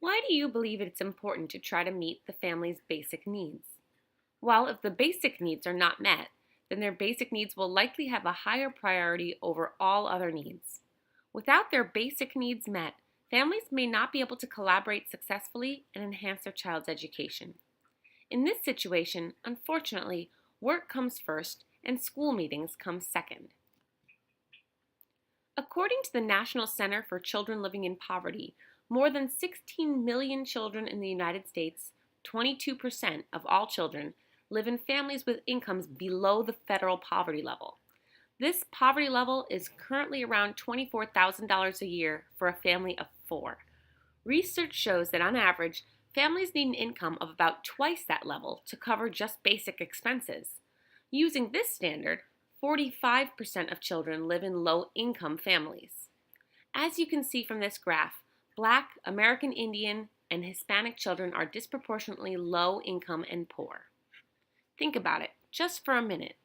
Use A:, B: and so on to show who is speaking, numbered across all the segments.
A: Why do you believe it's important to try to meet the family's basic needs? Well, if the basic needs are not met, then their basic needs will likely have a higher priority over all other needs. Without their basic needs met, families may not be able to collaborate successfully and enhance their child's education. In this situation, unfortunately, work comes first and school meetings come second. According to the National Center for Children Living in Poverty, more than 16 million children in the United States, 22% of all children, live in families with incomes below the federal poverty level. This poverty level is currently around $24,000 a year for a family of four. Research shows that on average, families need an income of about twice that level to cover just basic expenses. Using this standard, 45% of children live in low-income families. As you can see from this graph, Black, American Indian, and Hispanic children are disproportionately low income and poor. Think about it just for a minute.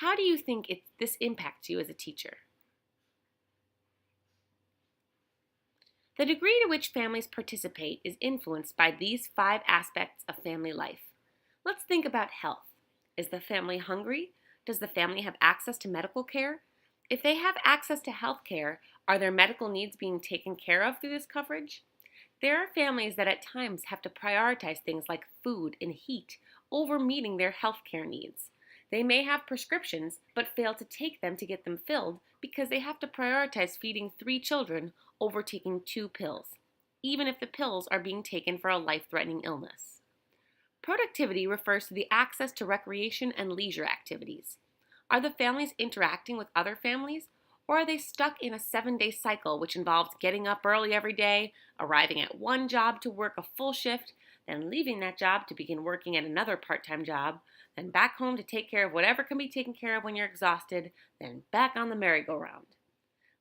A: How do you think this impacts you as a teacher? The degree to which families participate is influenced by these 5 aspects of family life. Let's think about health. Is the family hungry? Does the family have access to medical care? If they have access to health care, are their medical needs being taken care of through this coverage? There are families that at times have to prioritize things like food and heat over meeting their health care needs. They may have prescriptions but fail to take them to get them filled because they have to prioritize feeding 3 children over taking 2 pills, even if the pills are being taken for a life-threatening illness. Productivity refers to the access to recreation and leisure activities. Are the families interacting with other families, or are they stuck in a 7-day cycle which involves getting up early every day, arriving at one job to work a full shift, then leaving that job to begin working at another part-time job, then back home to take care of whatever can be taken care of when you're exhausted, then back on the merry-go-round?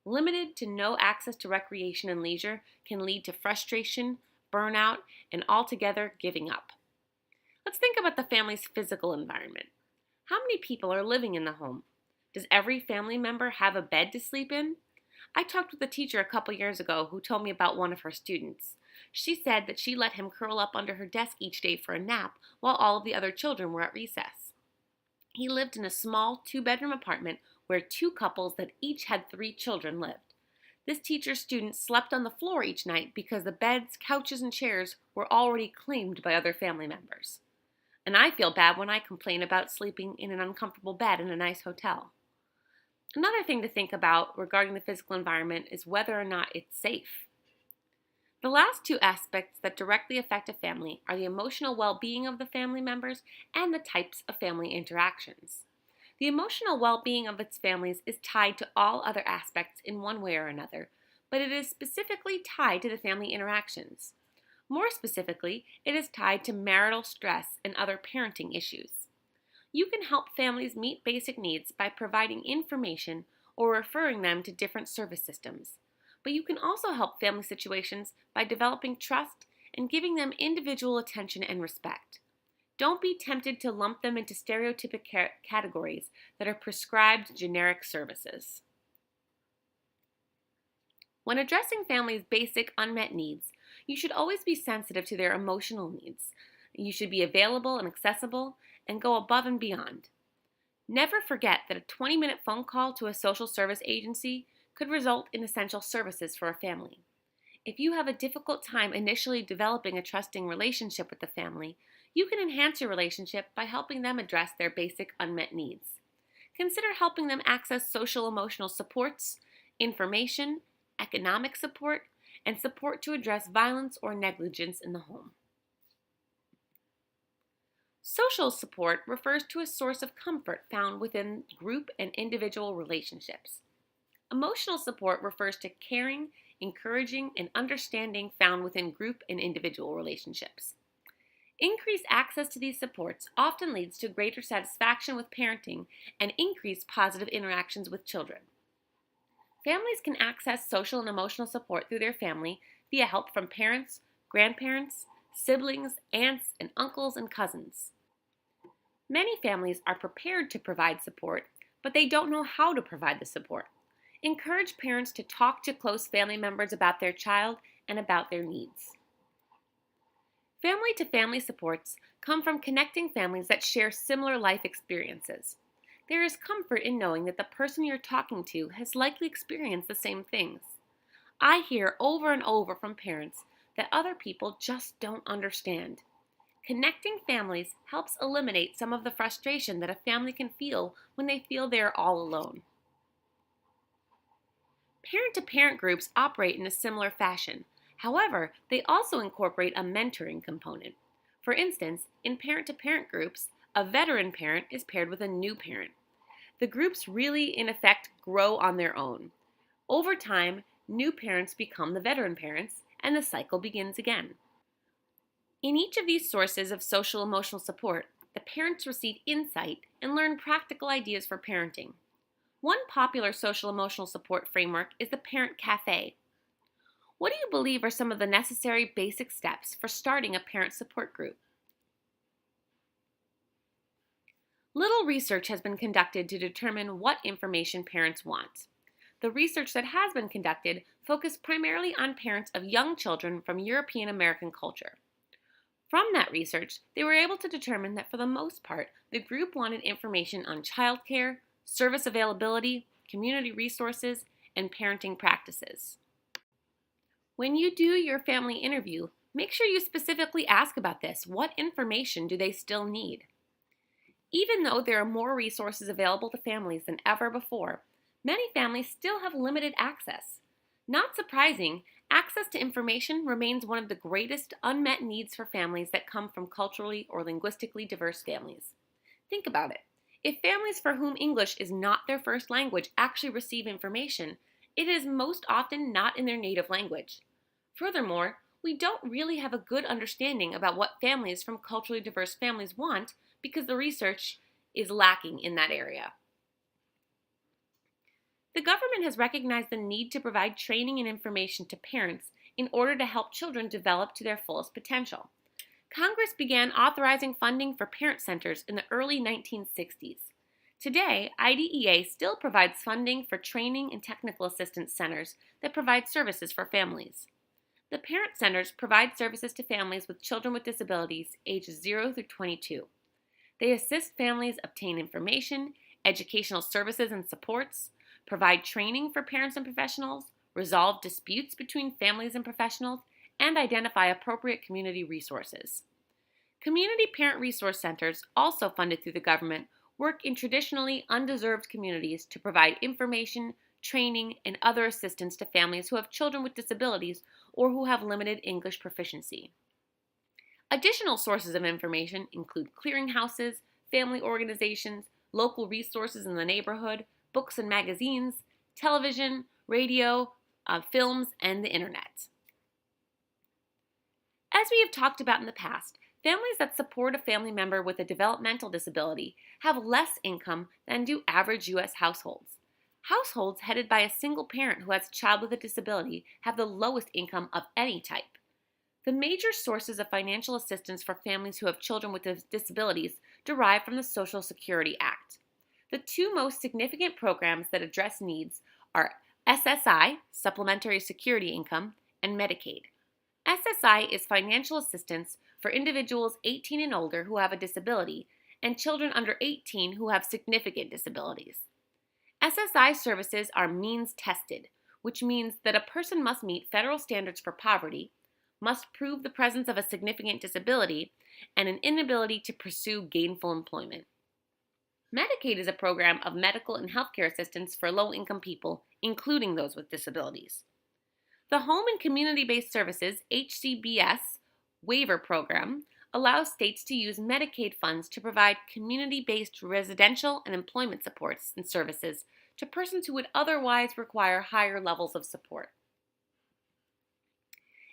A: Limited to no access to recreation and leisure can lead to frustration, burnout, and altogether giving up. Let's think about the family's physical environment. How many people are living in the home? Does every family member have a bed to sleep in? I talked with a teacher a couple years ago who told me about one of her students. She said that she let him curl up under her desk each day for a nap while all of the other children were at recess. He lived in a small 2-bedroom apartment where 2 couples that each had 3 children lived. This teacher's students slept on the floor each night because the beds, couches, and chairs were already claimed by other family members. And I feel bad when I complain about sleeping in an uncomfortable bed in a nice hotel. Another thing to think about regarding the physical environment is whether or not it's safe. The last 2 aspects that directly affect a family are the emotional well-being of the family members and the types of family interactions. The emotional well-being of its families is tied to all other aspects in one way or another, but it is specifically tied to the family interactions. More specifically, it is tied to marital stress and other parenting issues. You can help families meet basic needs by providing information or referring them to different service systems. But you can also help family situations by developing trust and giving them individual attention and respect. Don't be tempted to lump them into stereotypic categories that are prescribed generic services. When addressing families' basic unmet needs, you should always be sensitive to their emotional needs. You should be available and accessible and go above and beyond. Never forget that a 20-minute phone call to a social service agency could result in essential services for a family. If you have a difficult time initially developing a trusting relationship with the family, you can enhance your relationship by helping them address their basic unmet needs. Consider helping them access social-emotional supports, information, economic support, and support to address violence or negligence in the home. Social support refers to a source of comfort found within group and individual relationships. Emotional support refers to caring, encouraging, and understanding found within group and individual relationships. Increased access to these supports often leads to greater satisfaction with parenting and increased positive interactions with children. Families can access social and emotional support through their family via help from parents, grandparents, siblings, aunts, and uncles and cousins. Many families are prepared to provide support, but they don't know how to provide the support. Encourage parents to talk to close family members about their child and about their needs. Family-to-family supports come from connecting families that share similar life experiences. There is comfort in knowing that the person you're talking to has likely experienced the same things. I hear over and over from parents that other people just don't understand. Connecting families helps eliminate some of the frustration that a family can feel when they feel they are all alone. Parent-to-parent groups operate in a similar fashion. However, they also incorporate a mentoring component. For instance, in parent-to-parent groups, a veteran parent is paired with a new parent. The groups really, in effect, grow on their own. Over time, new parents become the veteran parents, and the cycle begins again. In each of these sources of social emotional support, the parents receive insight and learn practical ideas for parenting. One popular social emotional support framework is the Parent Cafe. What do you believe are some of the necessary basic steps for starting a parent support group? Little research has been conducted to determine what information parents want. The research that has been conducted focused primarily on parents of young children from European American culture. From that research, they were able to determine that for the most part, the group wanted information on childcare, service availability, community resources, and parenting practices. When you do your family interview, make sure you specifically ask about this. What information do they still need? Even though there are more resources available to families than ever before, many families still have limited access. Not surprising, access to information remains one of the greatest unmet needs for families that come from culturally or linguistically diverse families. Think about it. If families for whom English is not their first language actually receive information, it is most often not in their native language. Furthermore, we don't really have a good understanding about what families from culturally diverse families want because the research is lacking in that area. The government has recognized the need to provide training and information to parents in order to help children develop to their fullest potential. Congress began authorizing funding for parent centers in the early 1960s. Today, IDEA still provides funding for training and technical assistance centers that provide services for families. The parent centers provide services to families with children with disabilities ages 0 through 22. They assist families obtain information, educational services and supports, provide training for parents and professionals, resolve disputes between families and professionals, and identify appropriate community resources. Community parent resource centers, also funded through the government, work in traditionally undeserved communities to provide information, training, and other assistance to families who have children with disabilities or who have limited English proficiency. Additional sources of information include clearinghouses, family organizations, local resources in the neighborhood, books and magazines, television, radio, films, and the internet. As we have talked about in the past, families that support a family member with a developmental disability have less income than do average U.S. households. Households headed by a single parent who has a child with a disability have the lowest income of any type. The major sources of financial assistance for families who have children with disabilities derive from the Social Security Act. The two most significant programs that address needs are SSI, Supplementary Security Income, and Medicaid. SSI is financial assistance for individuals 18 and older who have a disability and children under 18 who have significant disabilities. SSI services are means tested, which means that a person must meet federal standards for poverty, must prove the presence of a significant disability, and an inability to pursue gainful employment. Medicaid is a program of medical and healthcare assistance for low-income people, including those with disabilities. The Home and Community-Based Services, HCBS, waiver program allows states to use Medicaid funds to provide community-based residential and employment supports and services to persons who would otherwise require higher levels of support.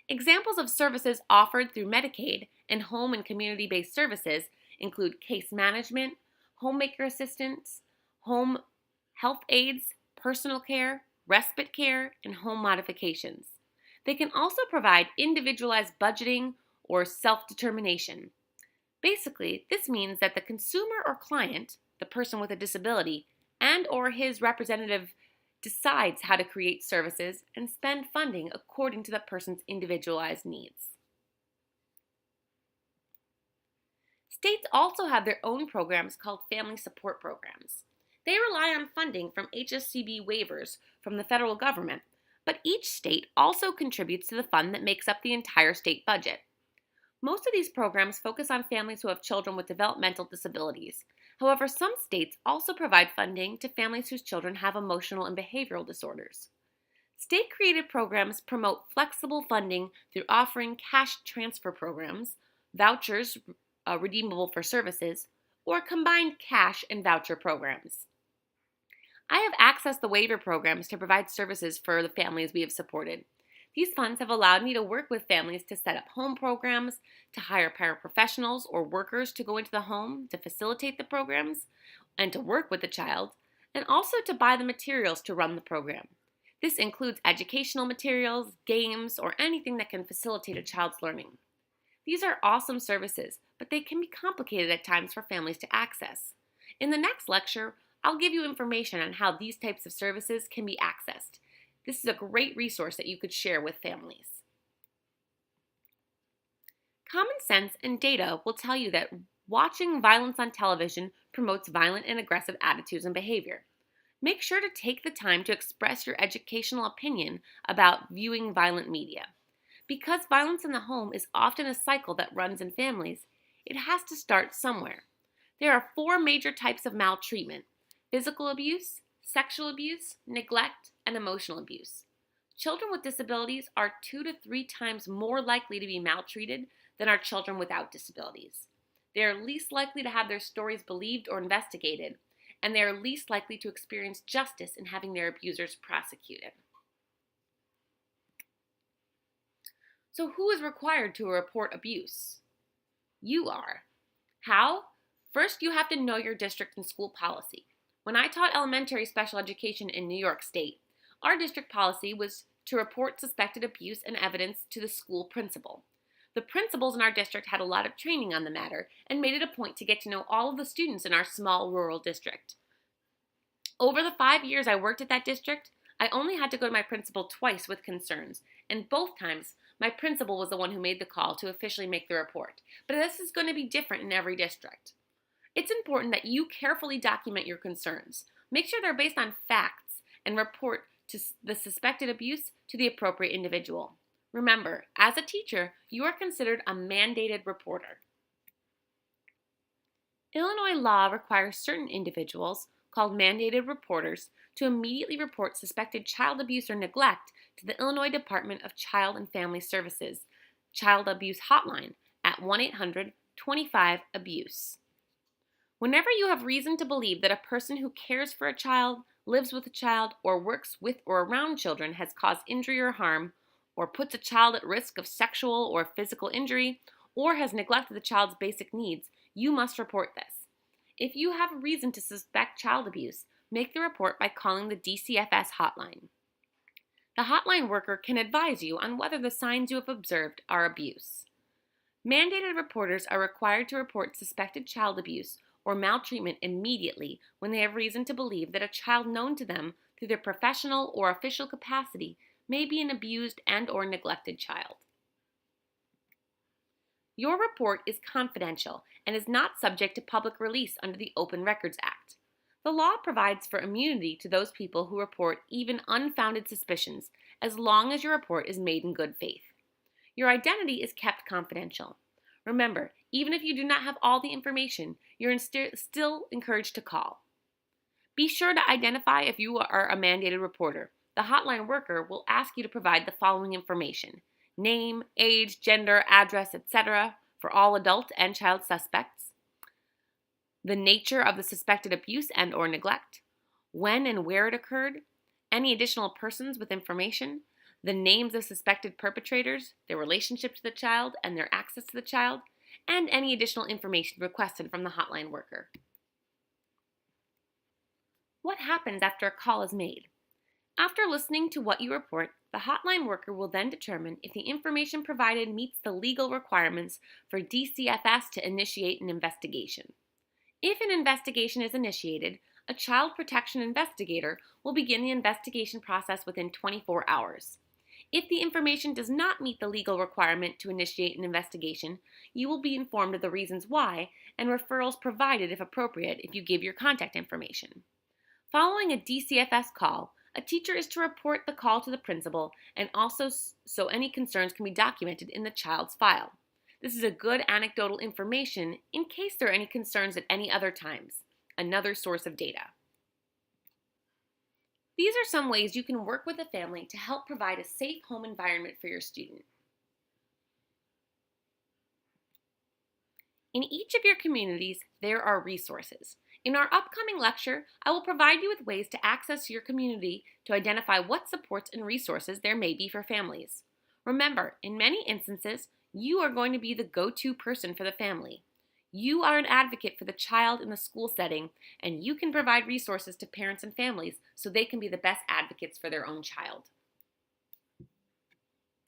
A: Examples of services offered through Medicaid and home and community-based services include case management, homemaker assistance, home health aides, personal care, respite care, and home modifications. They can also provide individualized budgeting or self-determination. Basically, this means that the consumer or client, the person with a disability, and or his representative decides how to create services and spend funding according to the person's individualized needs. States also have their own programs called family support programs. They rely on funding from HSCB waivers from the federal government, but each state also contributes to the fund that makes up the entire state budget. Most of these programs focus on families who have children with developmental disabilities. However, some states also provide funding to families whose children have emotional and behavioral disorders. State-created programs promote flexible funding through offering cash transfer programs, vouchers redeemable for services, or combined cash and voucher programs. I have accessed the waiver programs to provide services for the families we have supported. These funds have allowed me to work with families to set up home programs, to hire paraprofessionals or workers to go into the home to facilitate the programs, and to work with the child, and also to buy the materials to run the program. This includes educational materials, games, or anything that can facilitate a child's learning. These are awesome services, but they can be complicated at times for families to access. In the next lecture, I'll give you information on how these types of services can be accessed. This is a great resource that you could share with families. Common sense and data will tell you that watching violence on television promotes violent and aggressive attitudes and behavior. Make sure to take the time to express your educational opinion about viewing violent media. Because violence in the home is often a cycle that runs in families, it has to start somewhere. There are 4 major types of maltreatment: physical abuse, sexual abuse, neglect, and emotional abuse. Children with disabilities are 2 to 3 times more likely to be maltreated than are children without disabilities. They are least likely to have their stories believed or investigated, and they are least likely to experience justice in having their abusers prosecuted. So who is required to report abuse? You are. How? First, you have to know your district and school policy. When I taught elementary special education in New York State, our district policy was to report suspected abuse and evidence to the school principal. The principals in our district had a lot of training on the matter and made it a point to get to know all of the students in our small rural district. Over the 5 years I worked at that district, I only had to go to my principal twice with concerns, and both times my principal was the one who made the call to officially make the report. But this is going to be different in every district. It's important that you carefully document your concerns. Make sure they're based on facts and report to the suspected abuse to the appropriate individual. Remember, as a teacher, you are considered a mandated reporter. Illinois law requires certain individuals, called mandated reporters, to immediately report suspected child abuse or neglect to the Illinois Department of Child and Family Services Child Abuse Hotline at 1-800-25-ABUSE. Whenever you have reason to believe that a person who cares for a child, lives with a child, or works with or around children has caused injury or harm, or puts a child at risk of sexual or physical injury, or has neglected the child's basic needs, you must report this. If you have a reason to suspect child abuse, make the report by calling the DCFS hotline. The hotline worker can advise you on whether the signs you have observed are abuse. Mandated reporters are required to report suspected child abuse or maltreatment immediately when they have reason to believe that a child known to them through their professional or official capacity may be an abused and or neglected child. Your report is confidential and is not subject to public release under the Open Records Act. The law provides for immunity to those people who report even unfounded suspicions as long as your report is made in good faith. Your identity is kept confidential. Remember, even if you do not have all the information, you're still encouraged to call. Be sure to identify if you are a mandated reporter. The hotline worker will ask you to provide the following information: name, age, gender, address, etc. for all adult and child suspects, the nature of the suspected abuse and or neglect, when and where it occurred, any additional persons with information, the names of suspected perpetrators, their relationship to the child and their access to the child, and any additional information requested from the hotline worker. What happens after a call is made? After listening to what you report, the hotline worker will then determine if the information provided meets the legal requirements for DCFS to initiate an investigation. If an investigation is initiated, a child protection investigator will begin the investigation process within 24 hours. If the information does not meet the legal requirement to initiate an investigation, you will be informed of the reasons why and referrals provided if appropriate if you give your contact information. Following a DCFS call, a teacher is to report the call to the principal and also so any concerns can be documented in the child's file. This is a good anecdotal information in case there are any concerns at any other times. Another source of data. These are some ways you can work with a family to help provide a safe home environment for your student. In each of your communities, there are resources. In our upcoming lecture, I will provide you with ways to access your community to identify what supports and resources there may be for families. Remember, in many instances, you are going to be the go-to person for the family. You are an advocate for the child in the school setting, and you can provide resources to parents and families so they can be the best advocates for their own child.